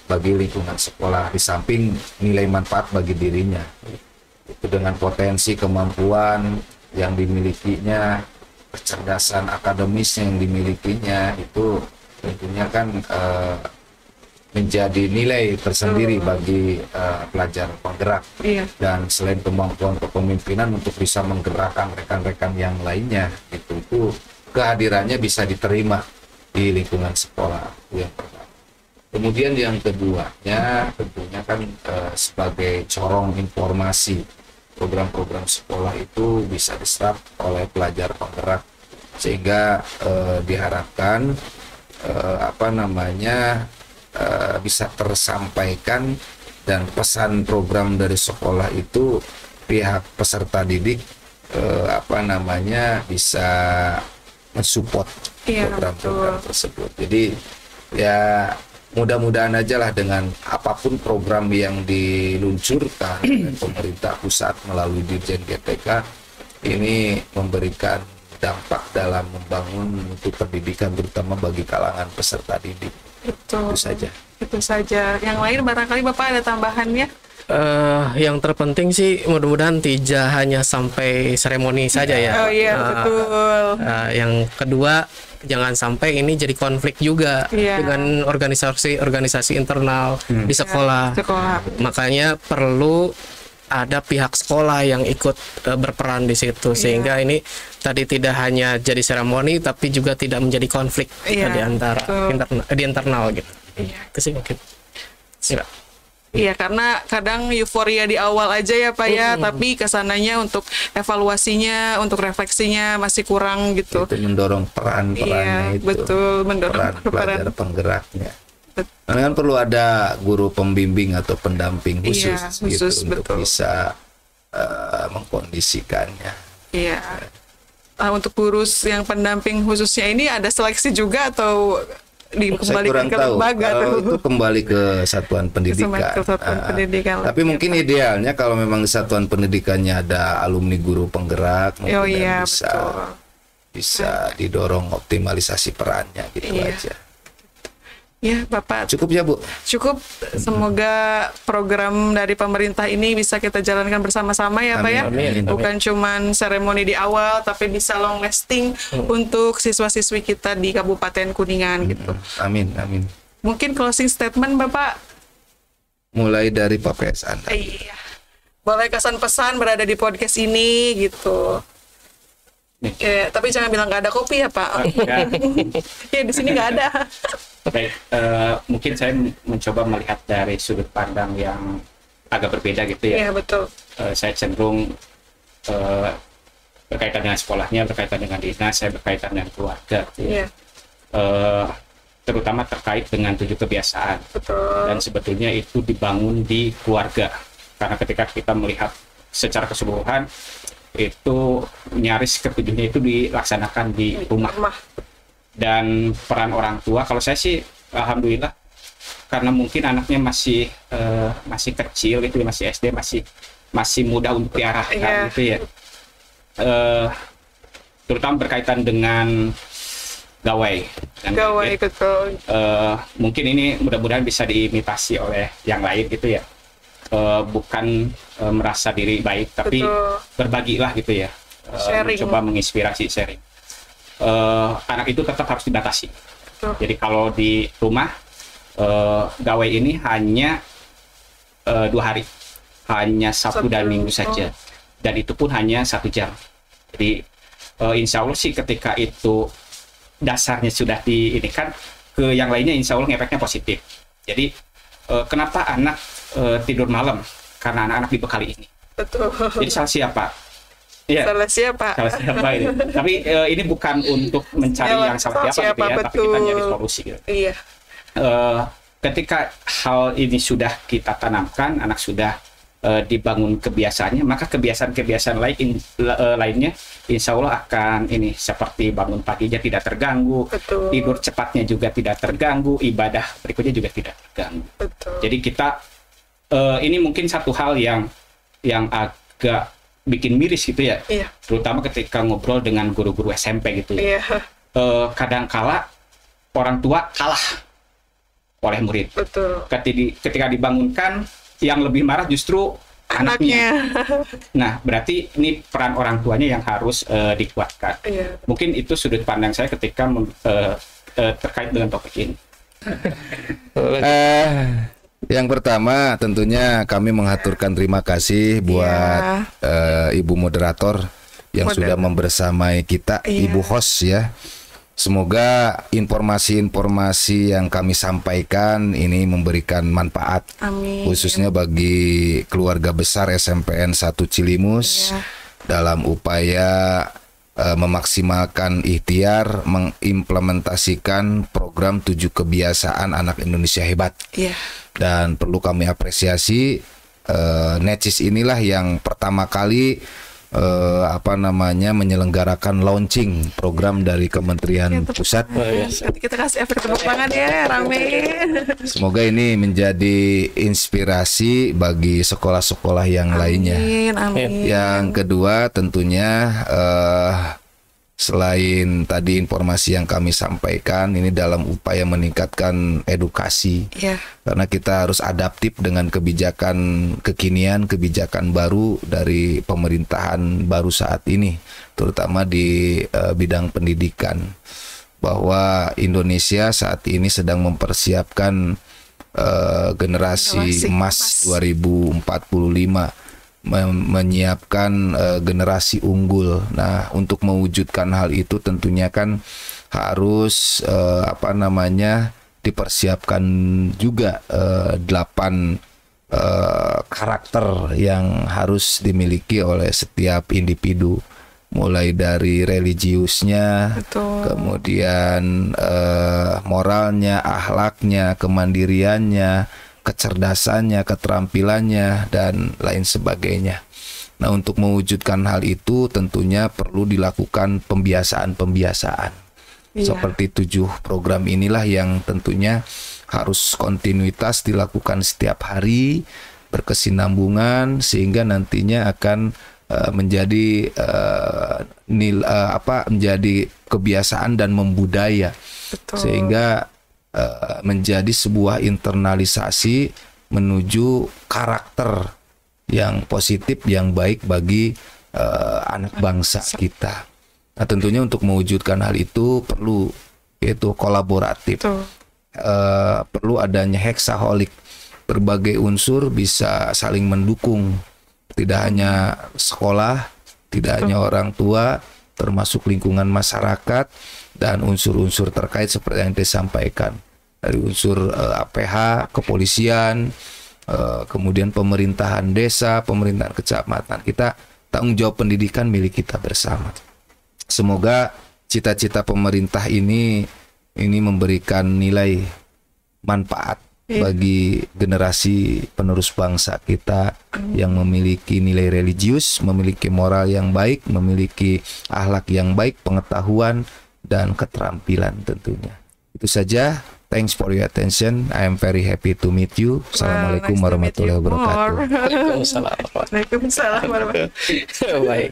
bagi lingkungan sekolah, di samping nilai manfaat bagi dirinya. Itu dengan potensi kemampuan yang dimilikinya, kecerdasan akademis yang dimilikinya, itu tentunya kan menjadi nilai tersendiri bagi pelajar penggerak. Dan selain kemampuan kepemimpinan untuk bisa menggerakkan rekan-rekan yang lainnya, itu kehadirannya bisa diterima di lingkungan sekolah. Itu yang pertama. Kemudian yang keduanya tentunya kan sebagai corong informasi, program-program sekolah itu bisa diserap oleh pelajar penggerak, sehingga diharapkan bisa tersampaikan, dan pesan program dari sekolah itu pihak peserta didik bisa mensupport program-program tersebut. Jadi ya mudah-mudahan aja lah dengan apapun program yang diluncurkan oleh pemerintah pusat melalui Dirjen GTK ini memberikan dampak dalam membangun untuk pendidikan, terutama bagi kalangan peserta didik. Betul. Itu saja. Yang lain barangkali Bapak ada tambahannya? Yang terpenting sih mudah-mudahan tidak hanya sampai seremoni saja ya. Oh iya, betul. Yang kedua, jangan sampai ini jadi konflik juga dengan organisasi internal di sekolah. Makanya perlu ada pihak sekolah yang ikut berperan di situ, sehingga ini tadi tidak hanya jadi seremoni tapi juga tidak menjadi konflik di antara di internal gitu. Iya. Itu sih mungkin. Ya. Iya, karena kadang euforia di awal aja ya Pak ya, tapi kesananya untuk evaluasinya, untuk refleksinya masih kurang gitu. Itu mendorong peran-perannya Iya, itu. betul, mendorong peran pelajar penggeraknya. Karena kan perlu ada guru pembimbing atau pendamping khusus, Iya, khusus, gitu, untuk betul. bisa mengkondisikannya. Iya. Untuk guru yang pendamping khususnya ini ada seleksi juga atau Saya dikembalikan kurang ke tahu. lembaga Kalau tuh? itu kembali ke satuan pendidikan. Ke satuan pendidikan Tapi lagi, mungkin idealnya kalau memang di satuan pendidikannya ada alumni guru penggerak, mungkin Oh iya, bisa betul. bisa didorong optimalisasi perannya gitu Iya. aja. Ya, Bapak. Cukup ya Bu? Cukup. Semoga program dari pemerintah ini bisa kita jalankan bersama-sama ya Pak ya. Amin, amin. Bukan cuman seremoni di awal, tapi bisa long lasting untuk siswa-siswi kita di Kabupaten Kuningan gitu. Amin, amin. Mungkin closing statement Bapak. Mulai dari Pak PS Anda. Iya. Boleh kesan pesan berada di podcast ini gitu. Ya, tapi jangan bilang nggak ada kopi ya Pak. Ya. Ya di sini nggak ada. Baik, mungkin saya mencoba melihat dari sudut pandang yang agak berbeda gitu ya. Iya betul. Saya cenderung berkaitan dengan sekolahnya, berkaitan dengan dinas, saya berkaitan dengan keluarga. Gitu ya. Iya Terutama terkait dengan 7 kebiasaan. betul. Dan sebetulnya itu dibangun di keluarga. Karena ketika kita melihat secara keseluruhan, itu nyaris ketujuhnya itu dilaksanakan di rumah. Dan peran orang tua, kalau saya sih alhamdulillah, karena mungkin anaknya masih kecil gitu, masih SD, masih mudah untuk diarahkan Iya. gitu ya. Terutama berkaitan dengan gawai. Dan Gawai betul. mungkin ini mudah-mudahan bisa diimitasi oleh yang lain gitu ya. Bukan merasa diri baik, tapi Betul. berbagilah gitu ya. Sharing. Mencoba menginspirasi, sharing. Anak itu tetap harus dibatasi. Betul. Jadi kalau di rumah gawai ini hanya 2 hari, hanya Sabtu dan Minggu saja, dan itu pun hanya 1 jam. Jadi insya Allah sih ketika itu dasarnya sudah diinikan, ke yang lainnya insya Allah efeknya positif. Jadi kenapa anak tidur malam? Karena anak-anak dibekali ini. Betul. Jadi salah siapa? Iya. Salah siapa? Salah siapa ini? Tapi ini bukan untuk mencari yang salah siapa gitu ya, tapi kita nyari solusi gitu. Iya. Ketika hal ini sudah kita tanamkan, anak sudah dibangun kebiasaannya, maka kebiasaan-kebiasaan lainnya insya Allah akan ini seperti bangun paginya tidak terganggu, Betul. tidur cepatnya juga tidak terganggu, ibadah berikutnya juga tidak terganggu. Betul. Jadi kita ini mungkin satu hal yang agak bikin miris gitu ya, Iya. terutama ketika ngobrol dengan guru-guru SMP gitu ya. Iya. Kadang-kala orang tua kalah oleh murid. Betul. Ketika dibangunkan, yang lebih marah justru anaknya. Nah, berarti ini peran orang tuanya yang harus dikuatkan. Iya. Mungkin itu sudut pandang saya ketika terkait dengan topik ini. Yang pertama tentunya kami mengaturkan terima kasih buat Ibu Moderator yang sudah membersamai kita, Iya. Ibu host ya. Semoga informasi-informasi yang kami sampaikan ini memberikan manfaat, Amin. khususnya bagi keluarga besar SMPN 1 Cilimus Iya. dalam upaya memaksimalkan ikhtiar mengimplementasikan program 7 kebiasaan anak Indonesia hebat. Iya. Dan perlu kami apresiasi Necis inilah yang pertama kali menyelenggarakan launching program dari Kementerian Pusat. Nanti kita kasih efek tepuk tangan ya, rame. Semoga ini menjadi inspirasi bagi sekolah-sekolah yang lainnya. Amin, amin. Yang kedua tentunya selain tadi informasi yang kami sampaikan, ini dalam upaya meningkatkan edukasi. Iya. Karena kita harus adaptif dengan kebijakan kekinian, kebijakan baru dari pemerintahan baru saat ini, terutama di bidang pendidikan. Bahwa Indonesia saat ini sedang mempersiapkan generasi emas 2045, menyiapkan generasi unggul. Nah, untuk mewujudkan hal itu tentunya kan harus dipersiapkan juga 8 karakter yang harus dimiliki oleh setiap individu, mulai dari religiusnya, kemudian moralnya, akhlaknya, kemandiriannya, kecerdasannya, keterampilannya, dan lain sebagainya. Nah, untuk mewujudkan hal itu tentunya perlu dilakukan pembiasaan-pembiasaan. Seperti 7 program inilah yang tentunya harus kontinuitas dilakukan setiap hari, berkesinambungan, sehingga nantinya akan menjadi menjadi kebiasaan dan membudaya. Sehingga menjadi sebuah internalisasi menuju karakter yang positif, yang baik bagi anak bangsa kita. Nah, tentunya untuk mewujudkan hal itu perlu yaitu kolaboratif. Perlu adanya hexaholic, berbagai unsur bisa saling mendukung, tidak hanya sekolah, tidak hanya orang tua, termasuk lingkungan masyarakat dan unsur-unsur terkait seperti yang disampaikan dari unsur APH, kepolisian, kemudian pemerintahan desa, pemerintahan kecamatan. Kita tanggung jawab pendidikan milik kita bersama. Semoga cita-cita pemerintah ini memberikan nilai manfaat bagi generasi penerus bangsa kita yang memiliki nilai religius, memiliki moral yang baik, memiliki akhlak yang baik, pengetahuan dan keterampilan tentunya. Itu saja. Thanks for your attention. I am very happy to meet you. Assalamualaikum warahmatullahi wabarakatuh. Waalaikumsalam warahmatullahi wabarakatuh. Baik.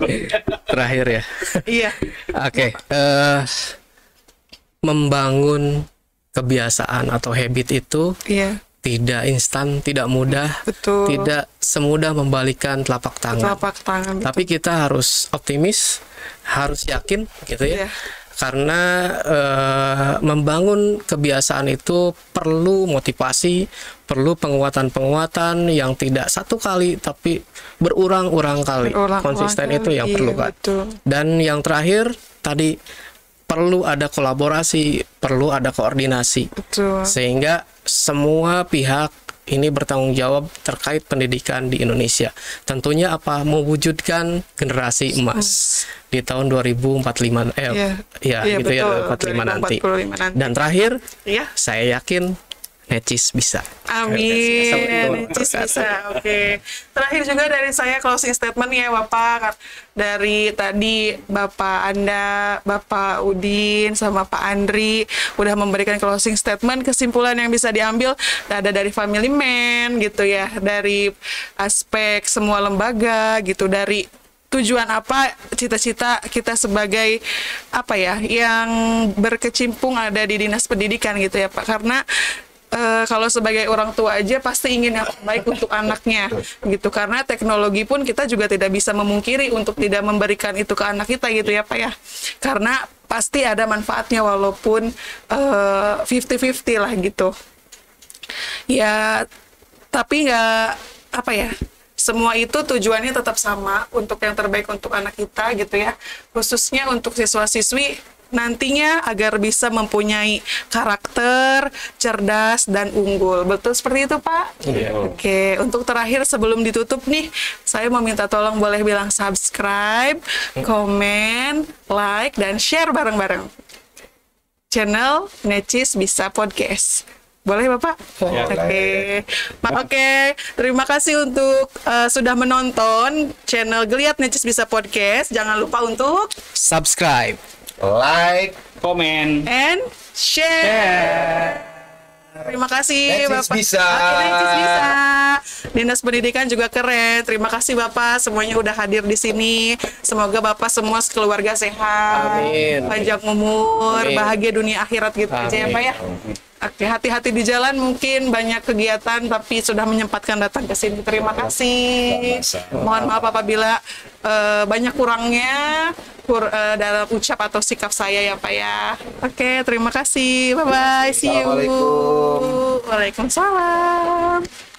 Terakhir ya. Iya. Oke. Membangun kebiasaan atau habit itu tidak instan, tidak mudah, tidak semudah membalikan telapak tangan. Tapi kita harus optimis, harus yakin, gitu ya. Karena membangun kebiasaan itu perlu motivasi, perlu penguatan-penguatan yang tidak satu kali tapi berurang-urang kali. Konsisten itu yang perlu kan. Dan yang terakhir tadi perlu ada kolaborasi, perlu ada koordinasi. Sehingga semua pihak ini bertanggung jawab terkait pendidikan di Indonesia. Tentunya apa? Mewujudkan generasi emas di tahun 2045 gitu ya, 2045 nanti. Dan terakhir, saya yakin Necis bisa. Amin. Necis bisa. Oke. Terakhir juga dari saya closing statement ya Bapak. Dari tadi Bapak Anda, Bapak Udin sama Pak Andri udah memberikan closing statement, kesimpulan yang bisa diambil ada dari family man gitu ya, dari aspek semua lembaga gitu, dari tujuan apa, cita-cita kita sebagai apa ya yang berkecimpung ada di dinas pendidikan gitu ya Pak. Karena kalau sebagai orang tua aja pasti ingin yang baik untuk anaknya gitu, karena teknologi pun kita juga tidak bisa memungkiri untuk tidak memberikan itu ke anak kita gitu ya Pak ya, karena pasti ada manfaatnya walaupun 50-50 lah gitu ya. Tapi nggak apa ya, semua itu tujuannya tetap sama untuk yang terbaik untuk anak kita gitu ya, khususnya untuk siswa-siswi nantinya agar bisa mempunyai karakter cerdas dan unggul. Betul seperti itu Pak? Oke, untuk terakhir sebelum ditutup nih, saya mau minta tolong boleh bilang subscribe, komen, like, dan share bareng-bareng channel Necis Bisa Podcast. Boleh Bapak? Oke, terima kasih untuk sudah menonton channel Geliat Necis Bisa Podcast. Jangan lupa untuk subscribe, like, komen, and share. Terima kasih Necis Bapak. Bisa. Necis Bisa. Dinas Pendidikan juga keren. Terima kasih Bapak semuanya udah hadir di sini. Semoga Bapak semua sekeluarga sehat, panjang umur, bahagia dunia akhirat gitu aja ya Pak ya. Oke, hati-hati di jalan, mungkin banyak kegiatan tapi sudah menyempatkan datang ke sini. Terima kasih. Mohon maaf apabila banyak kurangnya dalam ucap atau sikap saya ya Pak ya. Oke, terima kasih. Bye-bye. See you. Assalamualaikum. Waalaikumsalam.